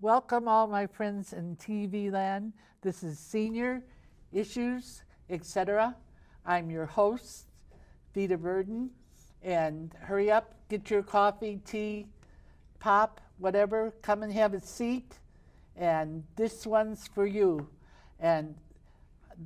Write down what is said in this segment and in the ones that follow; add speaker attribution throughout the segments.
Speaker 1: Welcome all my friends in TV land. This is Senior Issues, etc. I'm your host, Vita Verdon, and hurry up, get your coffee, tea, pop, whatever, come and have a seat, and this one's for you. And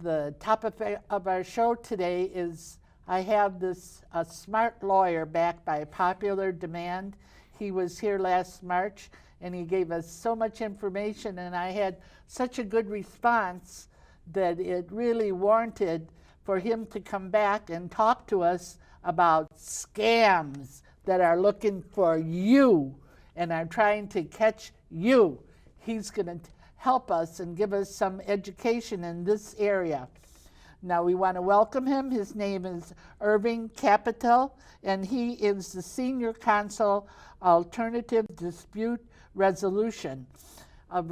Speaker 1: the topic of our show today is I have this smart lawyer back by popular demand. He was here last March and he gave us so much information, and I had such a good response that it really warranted for him to come back and talk to us about scams that are looking for you and are trying to catch you. He's going to help us and give us some education in this area. Now we want to welcome him. His name is Irving Capitel, and he is the Senior Counsel Alternative Dispute Resolution. And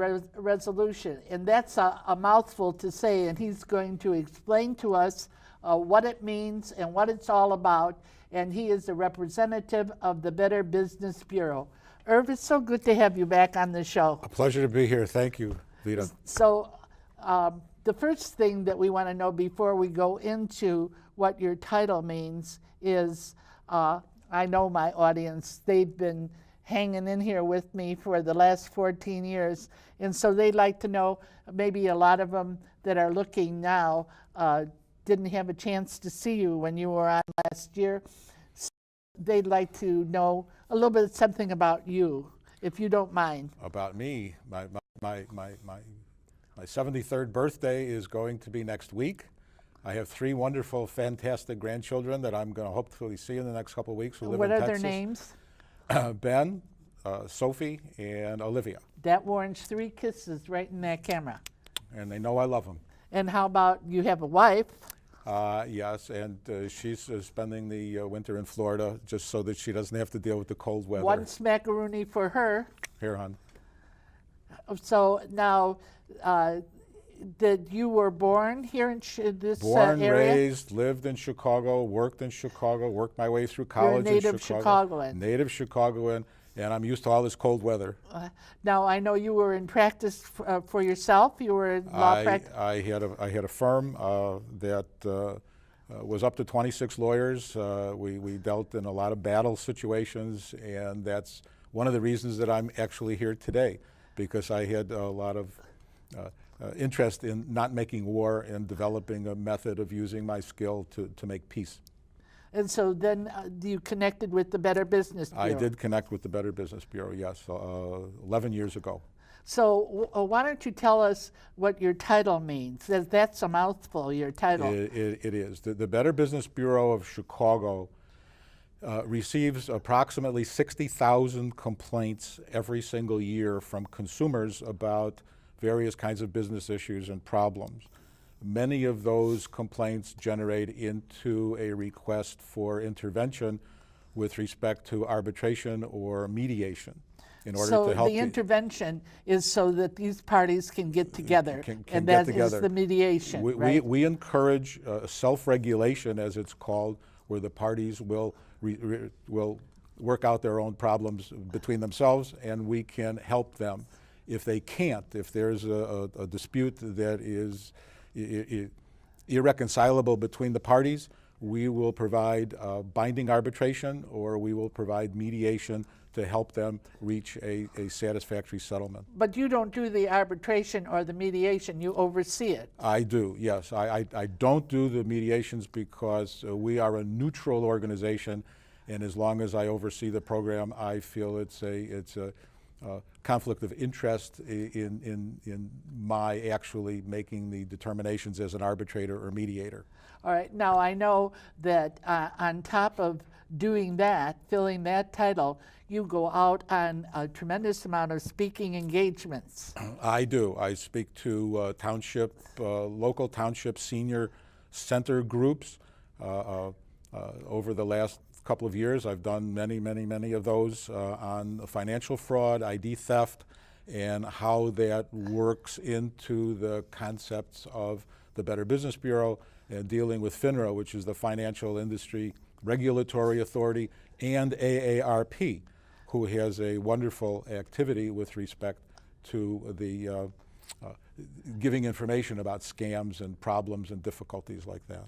Speaker 1: that's a mouthful to say, and he's going to explain to us what it means and what it's all about, and he is the representative of the Better Business Bureau. Irv, it's so good to have you back on the show.
Speaker 2: A pleasure to be here. Thank you, Vita.
Speaker 1: So the first thing that we want to know before we go into what your title means is, I know my audience, they've been hanging in here with me for the last 14 years, and so they'd like to know, maybe a lot of them that are looking now didn't have a chance to see you when you were on last year. So they'd like to know a little bit something about you, if you don't mind.
Speaker 2: About me, my 73rd birthday is going to be next week. I have 3 wonderful, fantastic grandchildren that I'm going to hopefully see in the next couple of weeks who live in Texas.
Speaker 1: What are their names?
Speaker 2: Ben, Sophie, and Olivia.
Speaker 1: That warrants 3 kisses right in that camera.
Speaker 2: And they know I love them.
Speaker 1: And how about you have a wife?
Speaker 2: Yes, and she's spending the winter in Florida just so that she doesn't have to deal with the cold weather.
Speaker 1: One smackaroonie for her.
Speaker 2: Here, hon.
Speaker 1: So now, that you were born here in this
Speaker 2: Born,
Speaker 1: area?
Speaker 2: raised, lived in Chicago, worked in Chicago, worked my way through college
Speaker 1: You're a native
Speaker 2: in Chicago.
Speaker 1: Chicagoan.
Speaker 2: Native Chicagoan, and I'm used to all this cold weather.
Speaker 1: Now I know you were in practice for yourself. You were in law practice.
Speaker 2: I had a firm that was up to 26 lawyers. We dealt in a lot of battle situations, and that's one of the reasons that I'm actually here today, because I had a lot of interest in not making war and developing a method of using my skill to make peace.
Speaker 1: And so then you connected with the Better Business Bureau.
Speaker 2: I did connect with the Better Business Bureau, yes, 11 years ago.
Speaker 1: So why don't you tell us what your title means? That's a mouthful, your title.
Speaker 2: It is. The Better Business Bureau of Chicago receives approximately 60,000 complaints every single year from consumers about various kinds of business issues and problems. Many of those complaints generate into a request for intervention with respect to arbitration or mediation in order to help.
Speaker 1: So the intervention is so that these parties can get together, and
Speaker 2: that
Speaker 1: is the mediation, right?
Speaker 2: We encourage self-regulation, as it's called, where the parties will work out their own problems between themselves, and we can help them. If they can't, if there's a dispute that is irreconcilable between the parties, we will provide binding arbitration, or we will provide mediation to help them reach a satisfactory settlement.
Speaker 1: But you don't do the arbitration or the mediation, you oversee it.
Speaker 2: I do, yes. I don't do the mediations because we are a neutral organization, and as long as I oversee the program, I feel it's a conflict of interest in my actually making the determinations as an arbitrator or mediator.
Speaker 1: All right, now I know that on top of doing that, filling that title, you go out on a tremendous amount of speaking engagements.
Speaker 2: I do. I speak to local township senior center groups. Over the last couple of years, I've done many of those on financial fraud, ID theft, and how that works into the concepts of the Better Business Bureau and dealing with FINRA, which is the Financial Industry Regulatory Authority, and AARP, who has a wonderful activity with respect to the giving information about scams and problems and difficulties like that.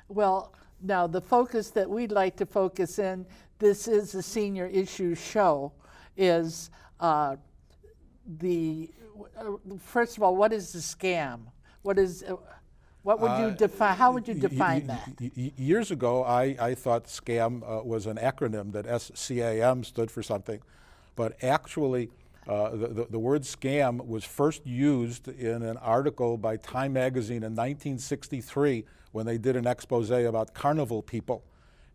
Speaker 1: Well, now the focus that we'd like to focus in, this is a senior issues show, is first of all, what is the scam? What would you define? How would you define that?
Speaker 2: Years ago, I thought scam was an acronym, that SCAM stood for something, but actually the word scam was first used in an article by Time magazine in 1963 when they did an expose about carnival people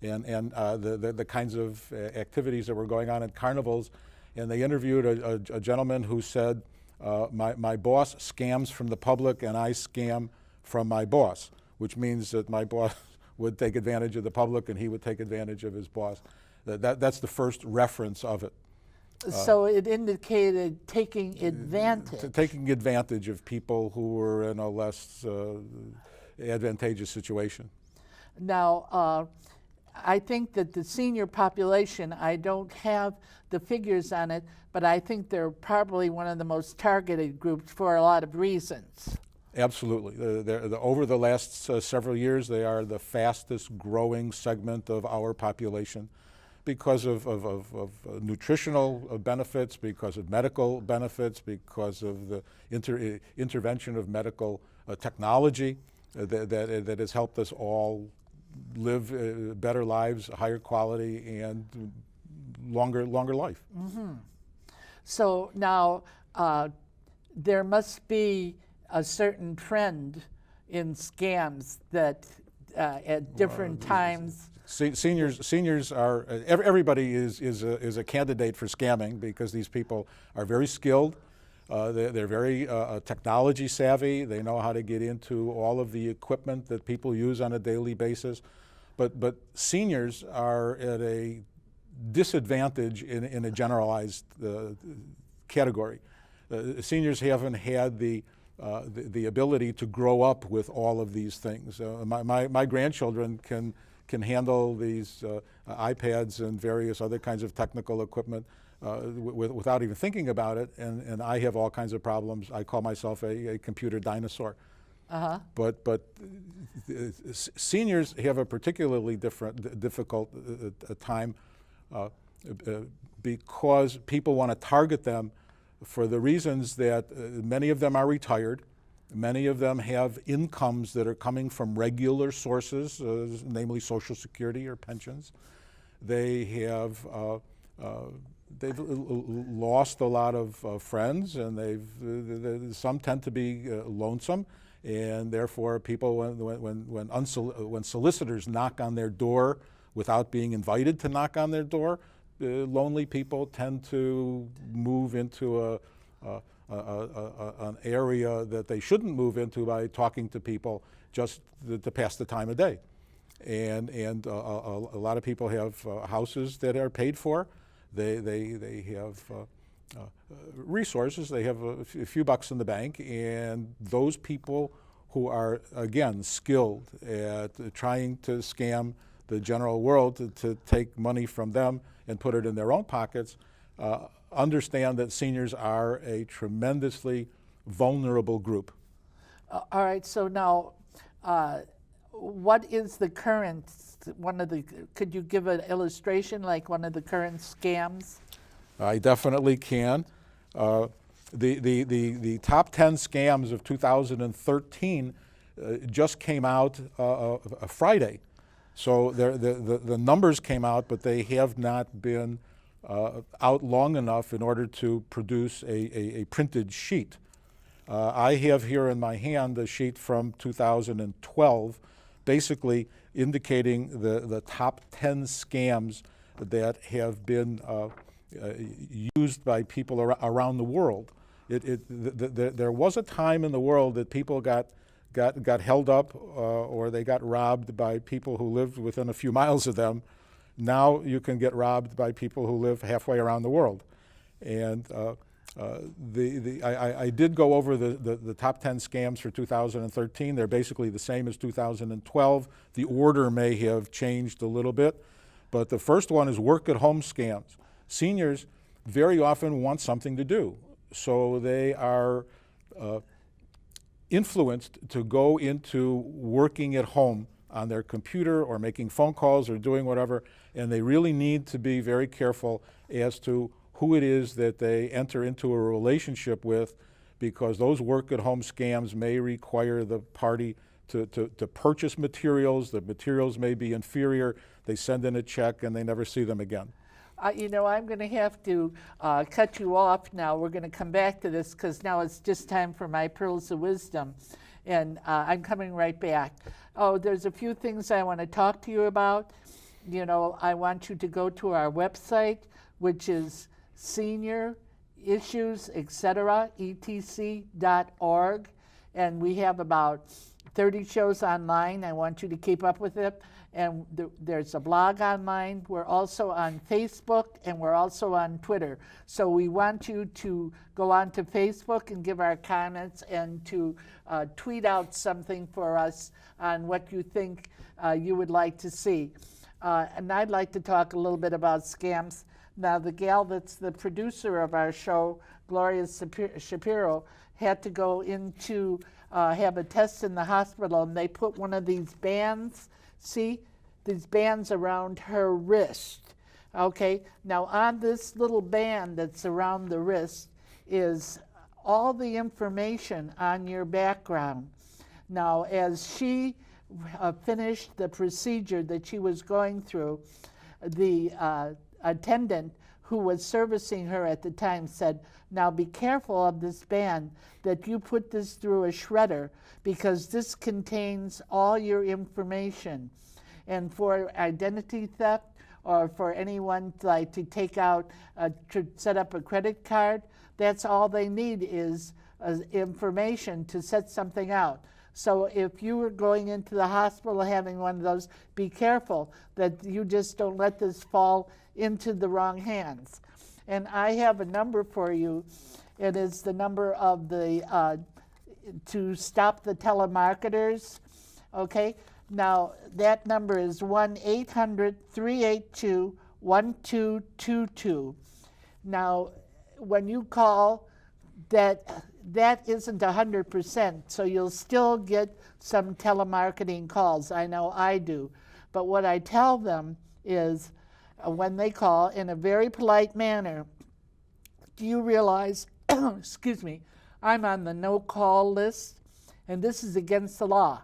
Speaker 2: and the kinds of activities that were going on at carnivals. And they interviewed a gentleman who said, my boss scams from the public and I scam from my boss, which means that my boss would take advantage of the public and he would take advantage of his boss. That's the first reference of it.
Speaker 1: So it indicated taking advantage.
Speaker 2: Taking advantage of people who were in a less advantageous situation.
Speaker 1: Now, I think that the senior population, I don't have the figures on it, but I think they're probably one of the most targeted groups for a lot of reasons.
Speaker 2: Absolutely. Over the last several years, they are the fastest growing segment of our population because of nutritional benefits, because of medical benefits, because of the intervention of medical technology that has helped us all live better lives, higher quality, and longer life.
Speaker 1: Mm-hmm. So now there must be a certain trend in scams that at different times.
Speaker 2: Seniors are, everybody is a candidate for scamming because these people are very skilled. They're very technology savvy. They know how to get into all of the equipment that people use on a daily basis. But seniors are at a disadvantage in a generalized category. Seniors haven't had the ability to grow up with all of these things. My grandchildren can handle these iPads and various other kinds of technical equipment without even thinking about it, and I have all kinds of problems. I call myself a computer dinosaur.
Speaker 1: Uh-huh.
Speaker 2: But seniors have a particularly difficult time because people want to target them for the reasons that many of them are retired. Many of them have incomes that are coming from regular sources, namely Social Security or pensions. They have they've lost a lot of friends, and some tend to be lonesome, and therefore people, when solicitors knock on their door without being invited to knock on their door, lonely people tend to move into an area that they shouldn't move into by talking to people just to pass the time of day. And a lot of people have houses that are paid for. They have resources. They have a few bucks in the bank, and those people who are, again, skilled at trying to scam the general world to take money from them and put it in their own pockets, understand that seniors are a tremendously vulnerable group.
Speaker 1: All right, so now what is the current, could you give an illustration, like one of the current scams?
Speaker 2: I definitely can. The top 10 scams of 2013 just came out Friday. So the numbers came out, but they have not been out long enough in order to produce a printed sheet. I have here in my hand a sheet from 2012, basically indicating the top 10 scams that have been used by people around the world. There was a time in the world that people got held up or they got robbed by people who lived within a few miles of them. Now you can get robbed by people who live halfway around the world. And I did go over the top 10 scams for 2013. They're basically the same as 2012. The order may have changed a little bit, but the first one is work-at-home scams. Seniors very often want something to do. so they are influenced to go into working at home on their computer or making phone calls or doing whatever, and they really need to be very careful as to who it is that they enter into a relationship with, because those work-at-home scams may require the party to purchase materials. The materials may be inferior. They send in a check and they never see them again.
Speaker 1: You know, I'm going to have to cut you off now. We're going to come back to this because now it's just time for my pearls of wisdom. And I'm coming right back. Oh, there's a few things I want to talk to you about. You know, I want you to go to our website, which is senior issues, etc., etc.org. And we have about 30 shows online. I want you to keep up with it. And there's a blog online. We're also on Facebook, and we're also on Twitter. So we want you to go on to Facebook and give our comments, and to tweet out something for us on what you think you would like to see. And I'd like to talk a little bit about scams. Now, the gal that's the producer of our show, Gloria Shapiro, had to go into have a test in the hospital, and they put one of these bands, see, these bands around her wrist. Okay, now on this little band that's around the wrist is all the information on your background. Now, as she finished the procedure that she was going through, the attendant who was servicing her at the time said, "Now be careful of this band, that you put this through a shredder, because this contains all your information. And for identity theft, or for anyone like to take out, to set up a credit card, that's all they need is information to set something out. So if you were going into the hospital having one of those, be careful that you just don't let this fall into the wrong hands." And I have a number for you. It is the number of the to stop the telemarketers. Okay, now that number is 1-800-382-1222. Now, when you call, that isn't 100%, so you'll still get some telemarketing calls. I know I do. But what I tell them is, when they call, in a very polite manner, do you realize, excuse me, I'm on the no-call list, and this is against the law.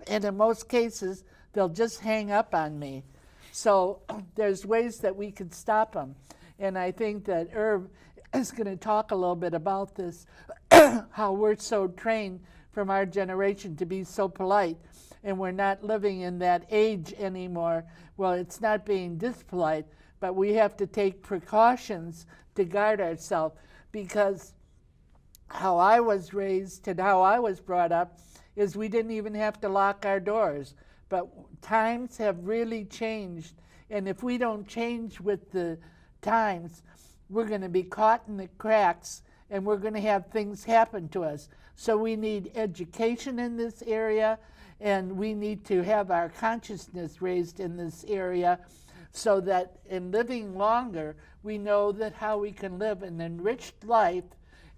Speaker 1: And in most cases, they'll just hang up on me. So there's ways that we can stop them. And I think that Irv is going to talk a little bit about this, how we're so trained from our generation to be so polite, and we're not living in that age anymore. Well, it's not being dispolite, but we have to take precautions to guard ourselves, because how I was raised and how I was brought up is we didn't even have to lock our doors. But times have really changed, and if we don't change with the times, we're going to be caught in the cracks, and we're going to have things happen to us. So we need education in this area, and we need to have our consciousness raised in this area, so that in living longer, we know that how we can live an enriched life,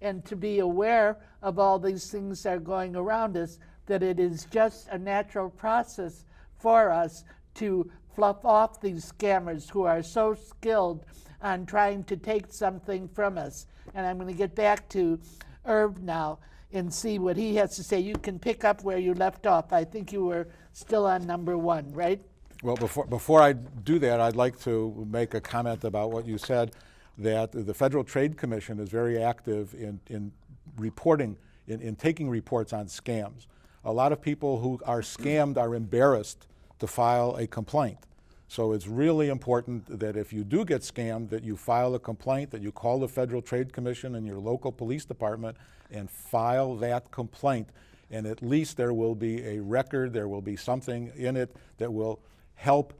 Speaker 1: and to be aware of all these things that are going around us, that it is just a natural process for us to fluff off these scammers who are so skilled on trying to take something from us. And I'm going to get back to Irv now and see what he has to say. You can pick up where you left off. I think you were still on number one, right?
Speaker 2: Well, before I do that, I'd like to make a comment about what you said, that the Federal Trade Commission is very active in reporting, in taking reports on scams. A lot of people who are scammed are embarrassed to file a complaint. So it's really important that if you do get scammed, that you file a complaint, that you call the Federal Trade Commission and your local police department and file that complaint. And at least there will be a record, there will be something in it that will help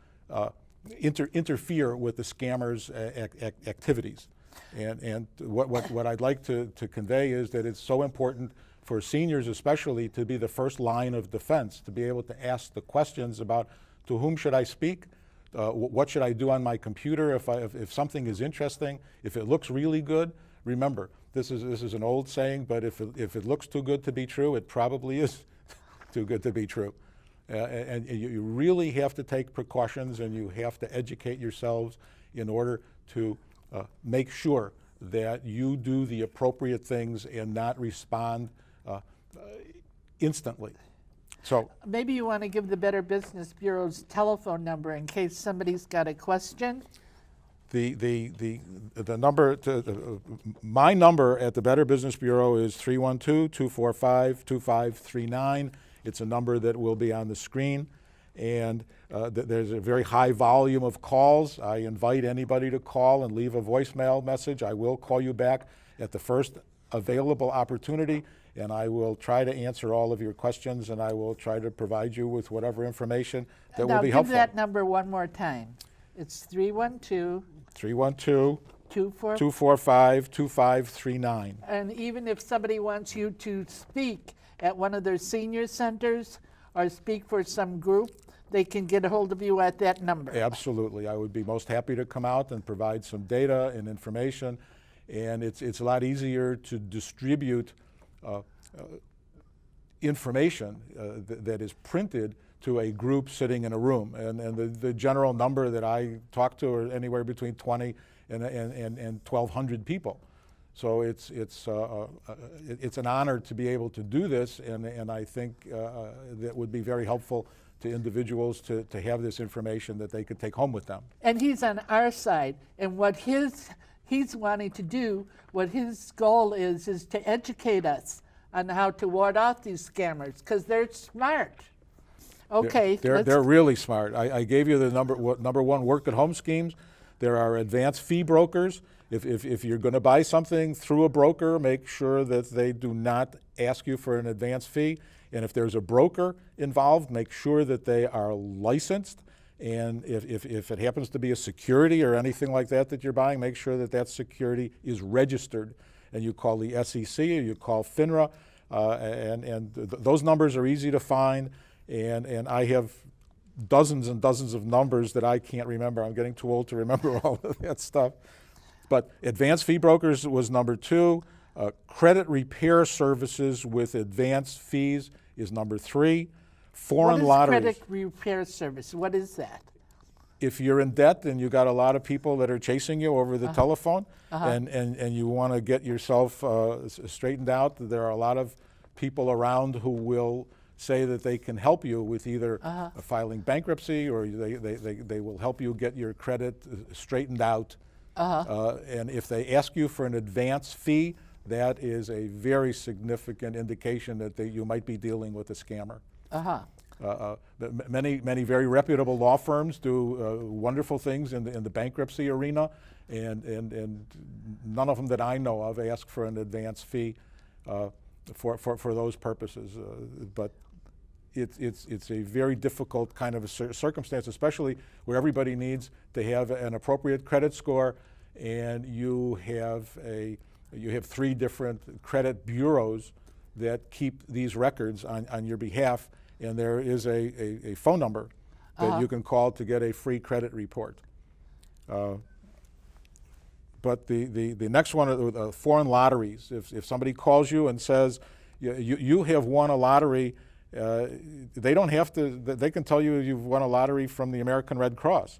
Speaker 2: interfere with the scammers' activities. And what I'd like to convey is that it's so important for seniors especially to be the first line of defense, to be able to ask the questions about, to whom should I speak? What should I do on my computer if something is interesting? If it looks really good, remember, this is an old saying, but if it looks too good to be true, it probably is too good to be true. And you really have to take precautions, and you have to educate yourselves in order to make sure that you do the appropriate things and not respond instantly. So
Speaker 1: Maybe you want to give the Better Business Bureau's telephone number in case somebody's got a question.
Speaker 2: the number, my number at the Better Business Bureau is 312-245-2539. It's a number that will be on the screen, and there's a very high volume of calls. I invite anybody to call and leave a voicemail message. I will call you back at the first available opportunity, and I will try to answer all of your questions, and I will try to provide you with whatever information that will be helpful.
Speaker 1: Now give that number one more time. It's
Speaker 2: 312-245-2539.
Speaker 1: And even if somebody wants you to speak at one of their senior centers or speak for some group, they can get a hold of you at that number.
Speaker 2: Absolutely. I would be most happy to come out and provide some data and information. And it's a lot easier to distribute information that is printed to a group sitting in a room. And the general number that I talk to are anywhere between 20 and 1,200 people. So it's an honor to be able to do this, and I think that would be very helpful to individuals to have this information that they could take home with them.
Speaker 1: And he's on our side, and what he's wanting to do, what his goal is to educate us on how to ward off these scammers, because they're smart. Okay.
Speaker 2: They're really smart. I gave you the number one work-at-home schemes. There are advanced fee brokers. If you're going to buy something through a broker, make sure that they do not ask you for an advance fee. And if there's a broker involved, make sure that they are licensed. And if it happens to be a security or anything like that you're buying, make sure that that security is registered. And you call the SEC or you call FINRA, those numbers are easy to find. And I have dozens and dozens of numbers that I can't remember. I'm getting too old to remember all of that stuff. But advanced fee brokers was number 2. Credit repair services with advanced fees is number 3. Foreign lotteries.
Speaker 1: What is credit repair service? What is that?
Speaker 2: If you're in debt and you got a lot of people that are chasing you over the telephone, and you want to get yourself straightened out, there are a lot of people around who will say that they can help you with either filing bankruptcy, or they will help you get your credit straightened out. And if they ask you for an advance fee, that is a very significant indication that you might be dealing with a scammer. Many very reputable law firms do wonderful things in the bankruptcy arena, and none of them that I know of ask for an advance fee for those purposes. But it's a very difficult kind of a circumstance, especially where everybody needs to have an appropriate credit score, and you have 3 different credit bureaus that keep these records on your behalf, and there is a phone number that you can call to get a free credit report. But the next one, foreign lotteries. If somebody calls you and says you have won a lottery, they don't have to. They can tell you you've won a lottery from the American Red Cross,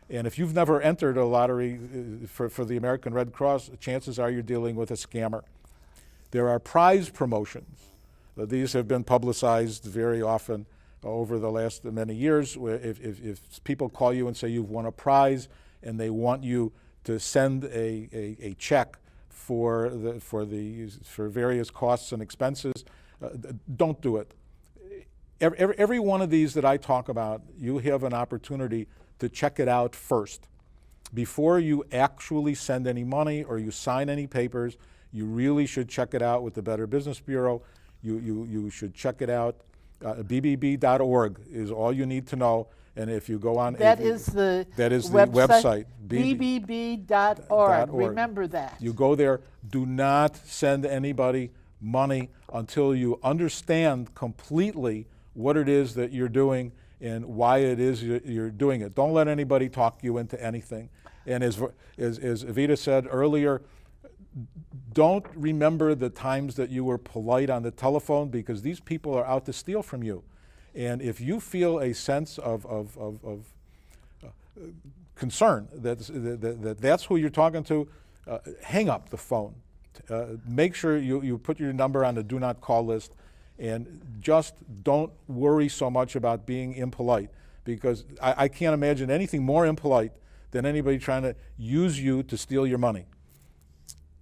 Speaker 2: and if you've never entered a lottery for the American Red Cross, chances are you're dealing with a scammer. There are prize promotions. These have been publicized very often over the last many years. If people call you and say you've won a prize, and they want you to send a check for various costs and expenses, don't do it. Every one of these that I talk about, you have an opportunity to check it out first. Before you actually send any money or you sign any papers, you really should check it out with the Better Business Bureau. You should check it out. bbb.org is all you need to know. And if you go on,
Speaker 1: that is the
Speaker 2: website.
Speaker 1: bbb.org. Remember that.
Speaker 2: You go there. Do not send anybody money until you understand completely what it is that you're doing and why it is you're doing it. Don't let anybody talk you into anything. And as Evita said earlier, don't remember the times that you were polite on the telephone, because these people are out to steal from you. And if you feel a sense of concern that's who you're talking to, hang up the phone. Make sure you put your number on the do not call list, and just don't worry so much about being impolite, because I can't imagine anything more impolite than anybody trying to use you to steal your money.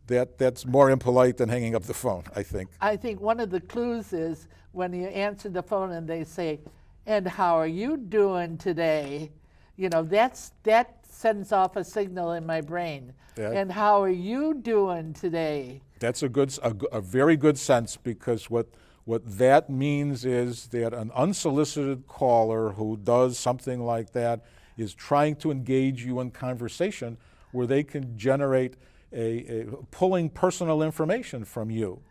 Speaker 2: That's more impolite than hanging up the phone, I think.
Speaker 1: I think one of the clues is when you answer the phone and they say, "And how are you doing today?" You know, that sends off a signal in my brain.
Speaker 2: Yeah.
Speaker 1: "And how are you doing today?"
Speaker 2: That's a very good sense, because what that means is that an unsolicited caller who does something like that is trying to engage you in conversation where they can generate pulling personal information from you.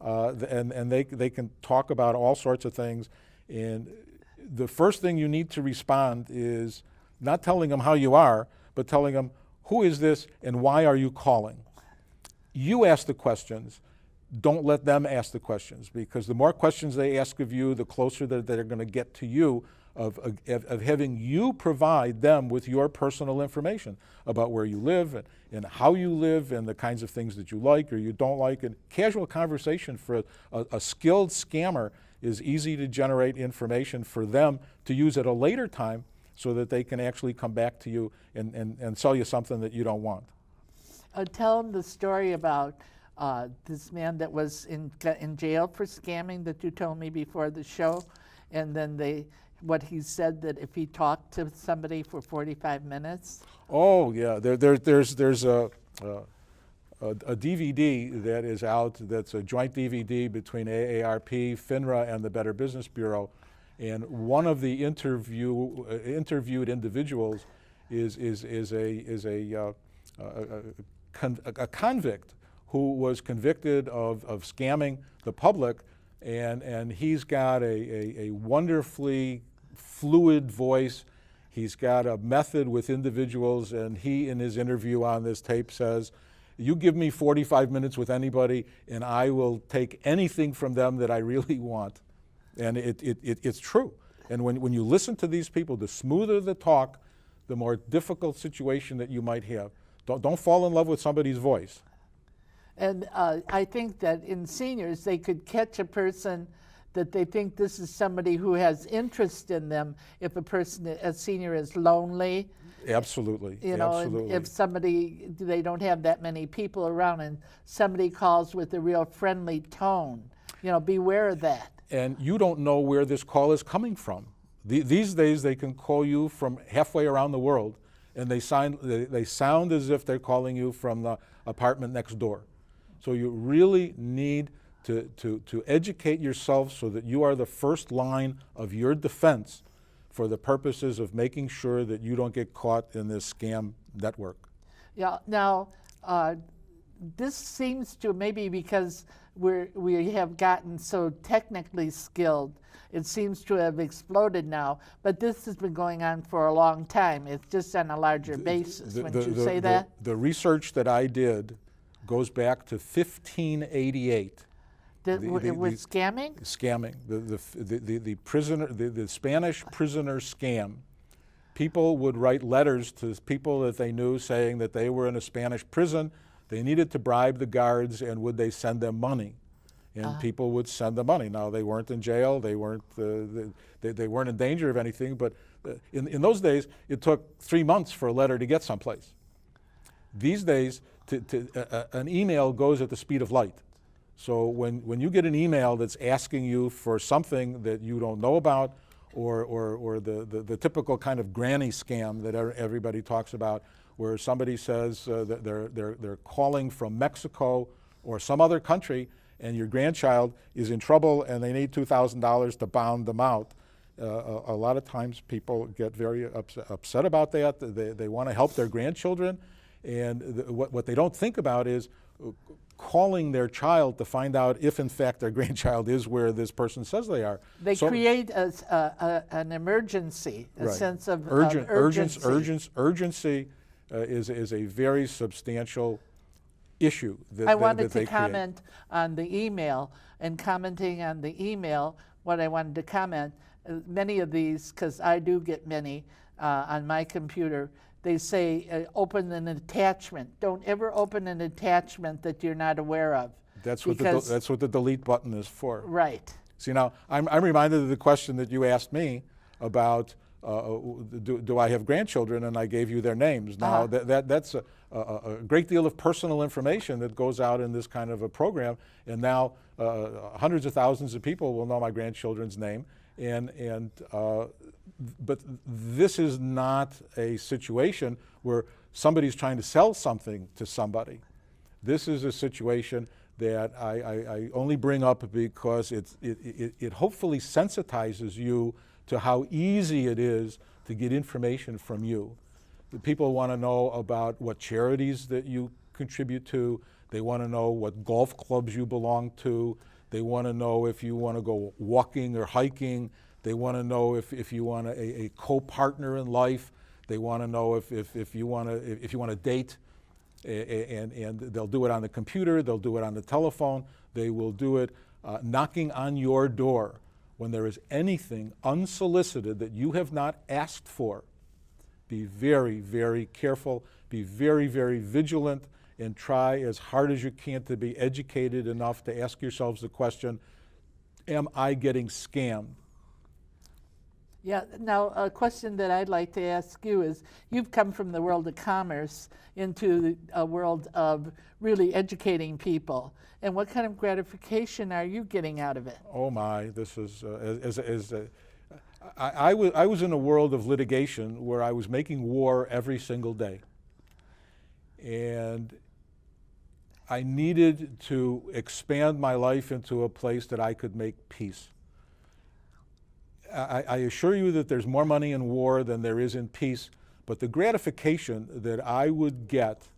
Speaker 2: And they can talk about all sorts of things. And the first thing you need to respond is not telling them how you are, but telling them, who is this and why are you calling? You ask the questions. Don't let them ask the questions, because the more questions they ask of you, the closer that they're going to get to you of having you provide them with your personal information about where you live and how you live and the kinds of things that you like or you don't like. And casual conversation for a skilled scammer is easy to generate information for them to use at a later time so that they can actually come back to you and sell you something that you don't want.
Speaker 1: Tell them the story about this man that was in jail for scamming that you told me before the show, and then what he said, that if he talked to somebody for 45 minutes.
Speaker 2: Oh yeah, there's a DVD that is out that's a joint DVD between AARP, FINRA, and the Better Business Bureau, and one of the interviewed individuals is a convict who was convicted of scamming the public, and he's got a wonderfully fluid voice. He's got a method with individuals, and he, in his interview on this tape, says, "You give me 45 minutes with anybody, and I will take anything from them that I really want." And it's true. And when you listen to these people, the smoother the talk, the more difficult situation that you might have. Don't fall in love with somebody's voice.
Speaker 1: And I think that in seniors, they could catch a person that they think this is somebody who has interest in them. If a senior is lonely,
Speaker 2: Absolutely.
Speaker 1: you know,
Speaker 2: Absolutely.
Speaker 1: and if they don't have that many people around, and somebody calls with a real friendly tone, you know, beware of that.
Speaker 2: And you don't know where this call is coming from. These days, they can call you from halfway around the world, and they sound as if they're calling you from the apartment next door. So you really need to educate yourself so that you are the first line of your defense for the purposes of making sure that you don't get caught in this scam network.
Speaker 1: Yeah. Now, this seems to, maybe because we have gotten so technically skilled, it seems to have exploded now. But this has been going on for a long time. It's just on a larger basis. Wouldn't you say that?
Speaker 2: The research that I did goes back to 1588.
Speaker 1: It was scamming?
Speaker 2: Scamming. The Spanish prisoner scam. People would write letters to people that they knew saying that they were in a Spanish prison. They needed to bribe the guards, and would they send them money? And people would send them money. Now, they weren't in jail. They weren't in danger of anything. But in those days, it took 3 months for a letter to get someplace. These days, an email goes at the speed of light. So when you get an email that's asking you for something that you don't know about, or the typical kind of granny scam that everybody talks about, where somebody says that they're calling from Mexico or some other country, and your grandchild is in trouble and they need $2,000 to bond them out. A lot of times people get very upset about that. They want to help their grandchildren, and what they don't think about is calling their child to find out if in fact their grandchild is where this person says they are.
Speaker 1: They create an emergency, a
Speaker 2: Right.
Speaker 1: sense of
Speaker 2: Urgency
Speaker 1: urgency.
Speaker 2: Urgency is a very substantial issue that,
Speaker 1: I
Speaker 2: that,
Speaker 1: wanted
Speaker 2: that they
Speaker 1: to comment on the email, and commenting on the email, what I wanted to comment, many of these, because I do get many on my computer, they say open an attachment. Don't ever open an attachment that you're not aware of.
Speaker 2: That's
Speaker 1: because,
Speaker 2: what the delete button is for.
Speaker 1: right.
Speaker 2: See, now, I'm reminded of the question that you asked me about do I have grandchildren, and I gave you their names. Now, that's a great deal of personal information that goes out in this kind of a program, and now hundreds of thousands of people will know my grandchildren's name. But this is not a situation where somebody's trying to sell something to somebody. This is a situation that I only bring up because it hopefully sensitizes you to how easy it is to get information from you. The people want to know about what charities that you contribute to. They want to know what golf clubs you belong to. They want to know if you want to go walking or hiking. They want to know if you want a co-partner in life. They want to know if you want to date. And they'll do it on the computer, they'll do it on the telephone, they will do it knocking on your door when there is anything unsolicited that you have not asked for. Be very, very careful, be very, very vigilant, and try as hard as you can to be educated enough to ask yourselves the question, am I getting scammed?
Speaker 1: Yeah, now a question that I'd like to ask you is, you've come from the world of commerce into a world of really educating people, and what kind of gratification are you getting out of it?
Speaker 2: Oh my, this is, I was in a world of litigation where I was making war every single day. And I needed to expand my life into a place that I could make peace. I assure you that there's more money in war than there is in peace, but the gratification that I would get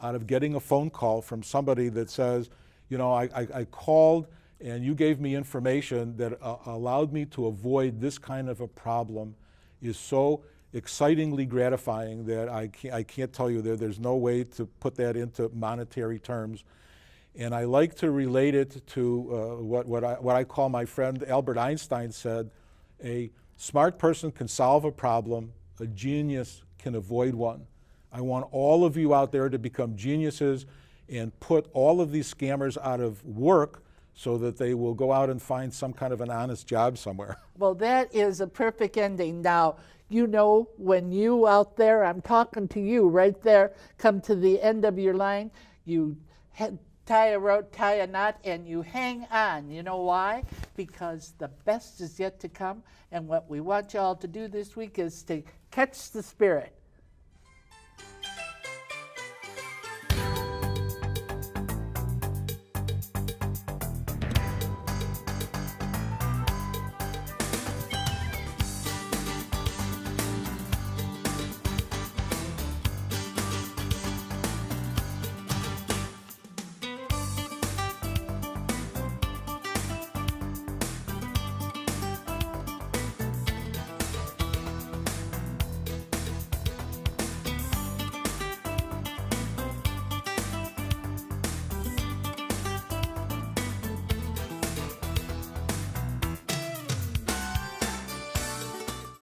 Speaker 2: out of getting a phone call from somebody that says, you know, I called and you gave me information that allowed me to avoid this kind of a problem is so excitingly gratifying that I can't tell you there's no way to put that into monetary terms. And I like to relate it to what I call, my friend Albert Einstein said, a smart person can solve a problem, a genius can avoid one. I want all of you out there to become geniuses and put all of these scammers out of work so that they will go out and find some kind of an honest job somewhere.
Speaker 1: Well, that is a perfect ending. Now, you know, when you out there, I'm talking to you right there, come to the end of your line, you tie a rope, tie a knot, and you hang on. You know why? Because the best is yet to come, and what we want you all to do this week is to catch the spirit.